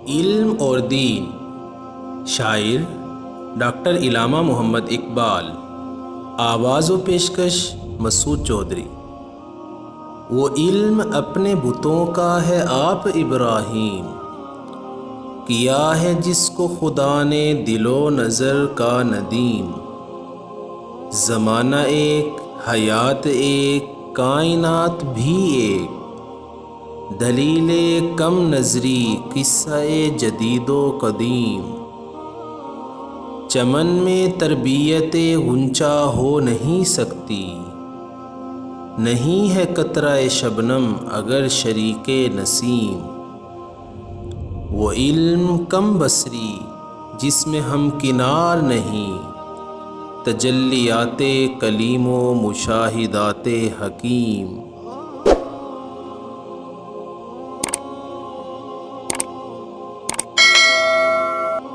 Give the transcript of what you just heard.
علم اور دین، شاعر ڈاکٹر علامہ محمد اقبال، آواز و پیشکش مسعود چودھری۔ وہ علم اپنے بتوں کا ہے آپ ابراہیم، کیا ہے جس کو خدا نے دل و نظر کا ندیم۔ زمانہ ایک، حیات ایک، کائنات بھی ایک، دلیل کم نظری قصہ جدید و قدیم۔ چمن میں تربیت غنچہ ہو نہیں سکتی، نہیں ہے قطرہ شبنم اگر شریک نسیم۔ وہ علم کم بصری جس میں ہم کنار نہیں، تجلیات کلیم و مشاہدات حکیم۔